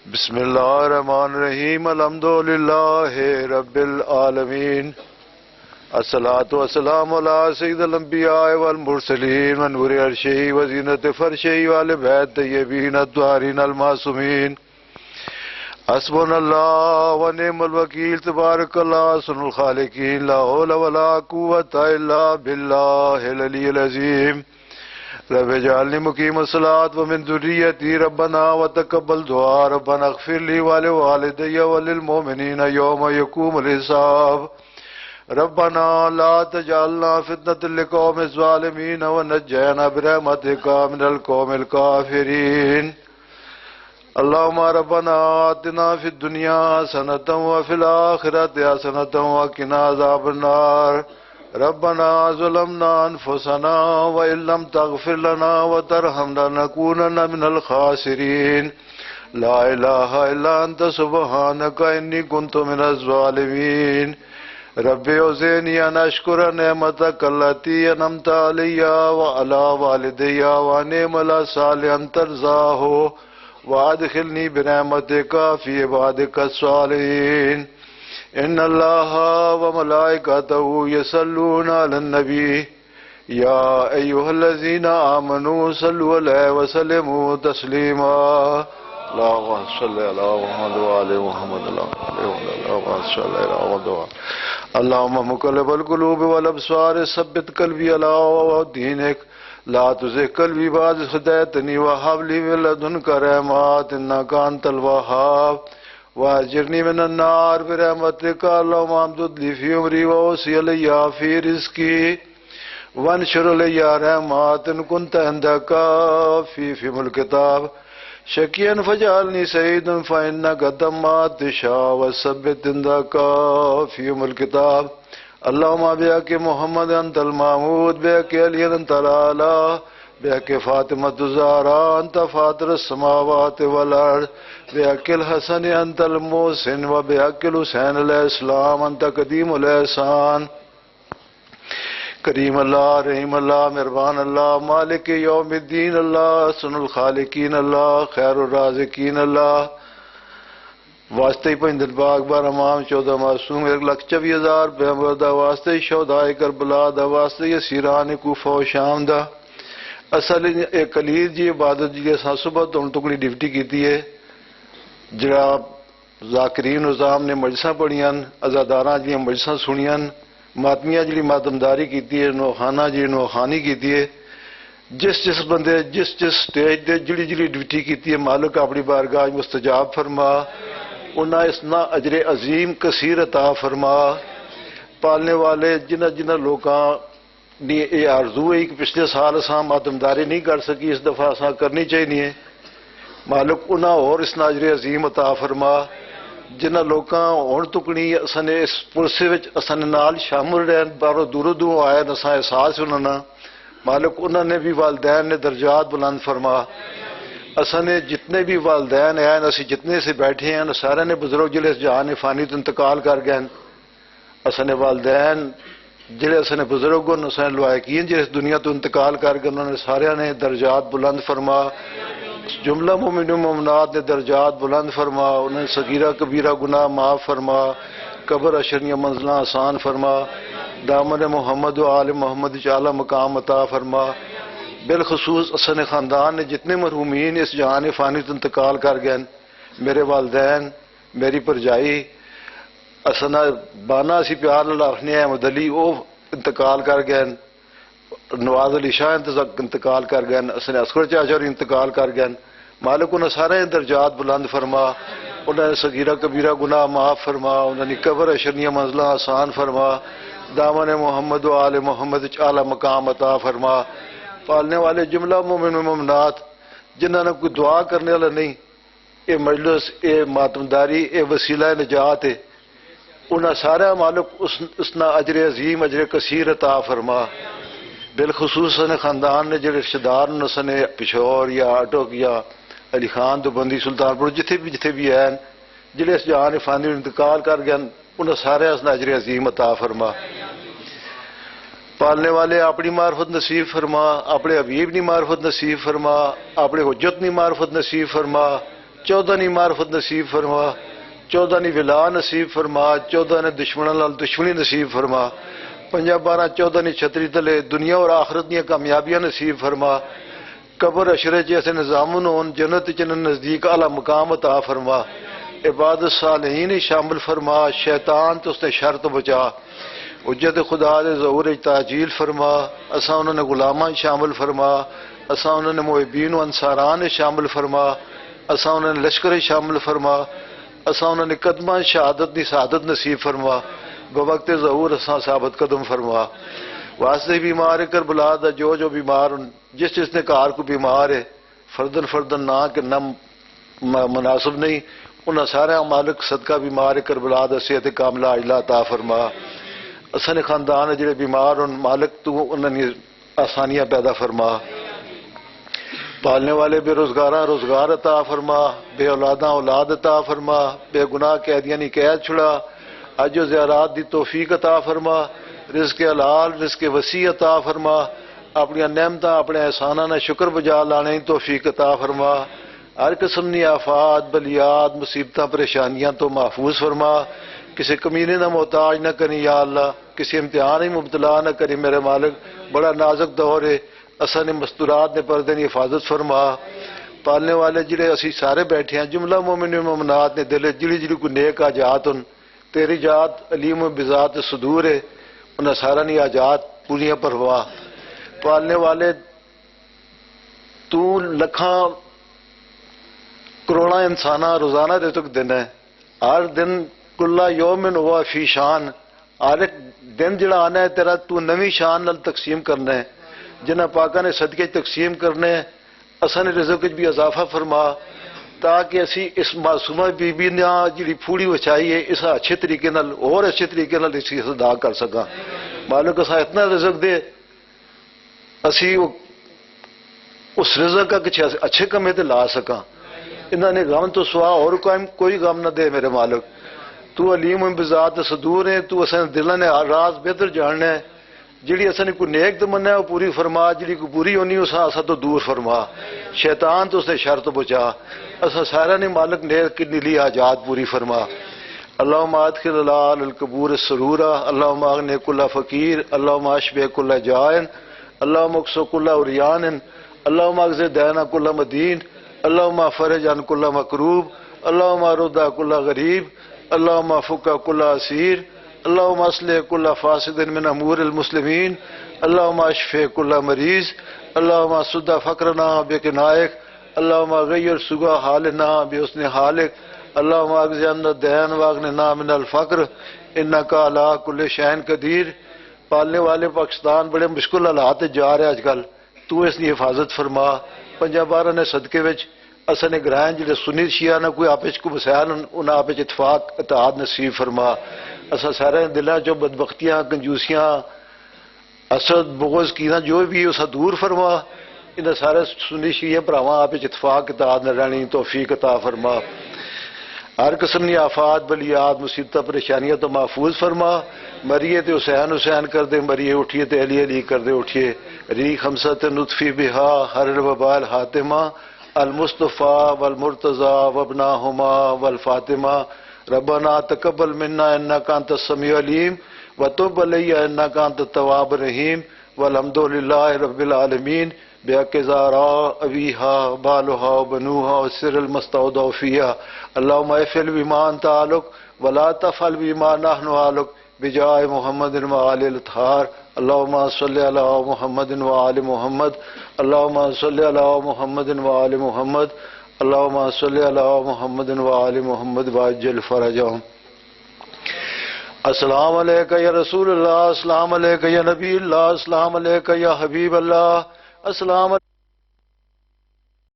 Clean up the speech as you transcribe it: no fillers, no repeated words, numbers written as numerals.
بسم اللہ الرحمن الرحیم الحمد للہ رب العالمین الصلاۃ والسلام علی سید الانبیاء والمرسلین ونور عرشہ وزینت فرشہ وآل بیت طیبین الطاہرین المعصومین حسبنا اللہ ونعم الوکیل تبارک اللہ احسن الخالقین لا حول ولا قوۃ الا باللہ العلی العظیم رب اجعلنی مقیم الصلاۃ ومن ذریتی ربنا وتقبل دعاء ربنا اغفر لی ولوالدی وللمؤمنین یوم یقوم الحساب ربنا لا تجعلنا فتنة للقوم الظالمین ونجنا برحمتک من القوم الکافرین اللهم ربنا آتنا في الدنيا حسنة وفي الآخرة حسنة وقنا عذاب النار ربنا ظلمنا أنفسنا وإن لم تغفر لنا وترحمنا لنكونن من الخاسرين لا إله إلا أنت سبحانك إني كنت من الظالمين ربي أوزعني أن أشكر نعمتك التي أنعمت علي وعلى والدي وأن أعمل صالحا ترضاه وادخلنی برحمتک فی عبادک الصالحین ان اللہ وملائکتہ یصلون علی النبی یا ایہا الذین آمنوا صلوا علیہ وسلموا تسلیما اللہم صل علی محمد وآل محمد اللہم صل علی محمد اللہم مقلب القلوب والابصار ثبت قلبی علی دینک لا تزغ قلبی بعد إذ هديتني وهب لي من لدنك رحمة إنك أنت الوهاب وأجرني من النار برحمتك اللهم امدد لي في عمري ووسع لي في رزقي وانشر لي رحمات إن كنت عندك في الكتاب شقيا فاجعلني سعيدا فإنك تم تشاء وثبت عندك في الكتاب اللهم بحق محمد انت المحمود بحق علی انت الأعلى بحق فاطمة الزهراء انت فاطر السماوات والارض بحق الحسن انت المحسن وبحق الحسین علیہ السلام انت قدیم الاحسان کریم اللہ رحیم اللہ مہربان اللہ مالک یوم الدین اللہ احسن الخالقین اللہ خیر الرازقین اللہ واسطے پنجل باغ بار امام 14 معصوم 1,24,000 پیغمبر دا واسطے شہدائے کربلا دا واسطے یسیران کوفہ و شام دا اصل کلید جی عبادت جی اساں صبح تو ٹکڑی ڈیوٹی کیتی ہے جڑا ذاکرین نظام نے مجلساں پڑھیاں عزاداراں جی مجلساں سنیاں ماتمیاں جی ماتمداری کیتی ہے نوخانہ جی نوخانی کیتی ہے جس بندے جس سٹیج دے جڑی ڈیوٹی کیتی ہے مالک اپنی بارگاہ مستجاب فرما انہاں اسنا اجر عظیم کثیر عطا فرما پالنے والے جنہ لوکاں دی یہ آرزو ہے کہ پچھلے سال اساں ماتمداری نہیں کر سکی اس دفعہ اساں کرنی چاہیے مالک انہاں اور اسنا اجر عظیم عطا فرما جنہ لوکاں ہن تکنی اساں نے اس پرسے وچ اساں نال شامل رہن بارو دوروں آئے اساں احساس انہاں مالک انہوں نے بھی والدین نے درجات بلند فرما اساں نے جتنے بھی والدین ہیں اسی جتنے سے بیٹھے ہیں سارے نے بزرگ جلے اس جہان فانی تو انتقال کر گئے اساں نے والدین جلے اساں نے بزرگوں نے اساں لوائقین جلے اس دنیا تو انتقال کر گئے انہوں نے سارے نے درجات بلند فرما جملہ مومن و مومنات نے درجات بلند فرما انہوں نے صغیرہ کبیرہ گناہ معاف فرما قبر اشریہ منزلہ آسان فرما دامن محمد و آل محمد اعلیٰ مقام عطا فرما بالخصوص اسن خاندان نے جتنے مرحومین اس جہان فانی تو انتقال کر گئے میرے والدین میری پرجائی اسنا بانا اسی پیار رکھنے احمد علی وہ انتقال کر گئے نواز علی شاہ انتقال کر گئے اسن اصغر چاچا انتقال کر گئے مالک انہیں سارے درجات بلند فرما انہیں صغیرہ کبیرہ گناہ معاف فرما انہیں قبر اشریہ منزلہ آسان فرما دامن محمد و آل محمد اعلیٰ مقام عطا فرما پالنے والے جملہ مومن و مومنات جنہوں نے کوئی دعا کرنے والا نہیں یہ مجلس یہ ماتمداری یہ وسیلہ نجات ہے انہاں سارا مالک اسنا اجر عظیم اجر کثیر عطا فرما بالخصوص نے خاندان نے جڑے رشتہ دار نے پشور یا اٹک یا علی خان تو بندی سلطان پور جتھے بھی ہیں جڑے اس جہان فانی انتقال کر گئے انہیں سارے اسنا اجر عظیم عطا فرما پالنے والے اپنی معرفت نصیب فرما اپنے حبیب نی معرفت نصیب فرما اپنے حجت نی معرفت نصیب فرما 14 نی معرفت نصیب فرما، 14 نی ولا نصیب فرما، 14 نے دشمنوں نال دشمنی نصیب فرما، 5 12 14 نی چھتری تلے دنیا اور آخرت دیا کامیابیاں نصیب فرما، قبر اشرے جیسے نظامن ہون، جنت چن نزدیک اعلی مقام عطا فرما، عباد صالحین ہی شامل فرما، شیطان تو اس نے شر تو بچا، حجت خدا دے ظہور تعجیل فرما، اساں انہوں نے غلاماں شامل فرما، اساں انہوں نے محبین و انصاران شامل فرما، اساں انہوں نے لشکر شامل فرما، اساں انہوں نے قدمہ شہادت دی سعادت نصیب فرما، بوقت ظہور اساں ثابت قدم فرما، واسطے بیمار کربلا دا جو بیمار جس نے کار کو بیمار ہے فردن فردن نہ کہ نہ مناسب نہیں، انہاں سارے مالک صدقہ بیمار کربلا دا صحت کاملہ عاجلہ عطا فرما، اساں خاندان جڑے بیمار ان مالک تو انہاں نے آسانیاں پیدا فرما، پالنے والے بے روزگاراں روزگار عطا فرما، بے اولاداں اولاد عطا فرما، بے گناہ قیدیاں نی قید چھڑا، حج و زیارات دی توفیق عطا فرما، رزق حلال رزق وسیع عطا فرما، اپنی نعمتاں اپنے احساناں نے شکر بجا لانے دی توفیق عطا فرما، ہر قسم دی آفات بلیات مصیبتاں پریشانیاں تو محفوظ فرما، کسی کمینے نہ محتاج نہ کری یا اللہ، کسی امتحان ہی مبتلا نہ کری میرے مالک، بڑا نازک دور ہے، اساں نے مستورات نے پردے کی حفاظت فرما، پالنے والے جڑے اسی سارے بیٹھے ہیں جملہ مومن و مومنات نے دل جڑی جڑی کوئی نیک آجات ان تیری ذات علیم و بذات صدور ہے، انہیں سارا نہیں آجات پوریاں پروا، پالنے والے تو لکھاں کروڑا انسانہ روزانہ رزق دینا ہے، ہر دن کلا یومن ہوا فی شان، ہر ایک دن جڑا آنا ہے تیرا تو نوی شان نال تقسیم کرنا ہے، جنہ پاکاں نے صدقے تقسیم کرنے اساں نے رزق وچ بھی اضافہ فرما، تاکہ اسی اس معصومہ بی بی نے جڑی پھوڑی وچائی ہے اس اچھے طریقے نال اور اچھے طریقے نال اسی ادا کر سکاں، مالک اساں اتنا رزق دے اسی اس رزق کا کچھ اچھے کمے تے لا سکاں، انہوں نے غم تو سوا اور کوئی غم نہ دے میرے مالک، تو علیم بذات صدور ہے، تو اساں دلاں نے راز بہتر جاننا ہے، جڑی اساں نے کوئی نیک تمنا ہے وہ پوری فرما، جڑی کوئی بری ہونی اساں تو دور فرما، شیطان تو اس نے شر تو بچا، اساں سارا نے مالک نیک کی نیلی حاجات پوری فرما، اللہم ادخل الال القبور السرورا، اللہم اغنی کل فقیر، اللہم اشبع کل جائن، اللہم اکسو کل عریان، اللہم اغز دینا کل مدین، اللہم فرج عن کل مکروب، اللہم رد کل غریب، اللہم فک کل اسیر، اللہم اصلح کل فاسد من امور المسلمین، اللہم اشفی کل مریض، اللہم سد فقرنا بکنائک، اللہم غیر سگا حالنا بحسن حالک، اللہم اغز عنا الدین واغننا من الفقر انکا علی کل شیء قدیر، پالنے والے پاکستان بڑے مشکل حالات جا رہے آج کل، تو اس کی حفاظت فرما، 5 12 نے صدقے وچ اساں نے گرائیں جڑے سنی شیعہ نہ کوئی آپس کو مسائل ان آپس اتفاق اتحاد نصیب فرما، اساں سارے دلاں چوں بدبختیاں کنجوسیاں حسد بغض کینا جو بھی اسا دور فرما، انہاں سارے سنی شیعہ بھراواں آپس اتفاق اتحاد نہ رہنی توفیق عطا فرما، ہر قسم کی آفات بلیات مصیبتیں پریشانیاں تو محفوظ فرما، مریے تے حسین حسین کر دے، مریے اٹھیے تے علی علی کر دے اٹھیے، ری خمسۃ نطفی بہا ہر الوبال حاتمہ المصطفیٰ والمرتضیٰ وابناہما والفاطمہ، ربنا تقبل منا انک انت السمیع العلیم وتب علیہ انک انت التواب الرحیم والحمد للہ رب العالمین بحق زہراء ابیہا بالہا وبنوہا والسر المستودع فیہا، اللہم افعل بما انت اہلک ولا تفعل بما نحن اہلک بجاہ محمد وآل الاطہار، اللہم صلی علی محمد وآل محمد، اللہم صلی علی محمد وآل محمد، اللہم صلی علی محمد وآل محمد وعجل فرجہم۔ السلام علیکہ یا رسول اللہ، السلام علیکہ یا نبی اللہ، السلام علیکہ یا حبیب اللہ، السلام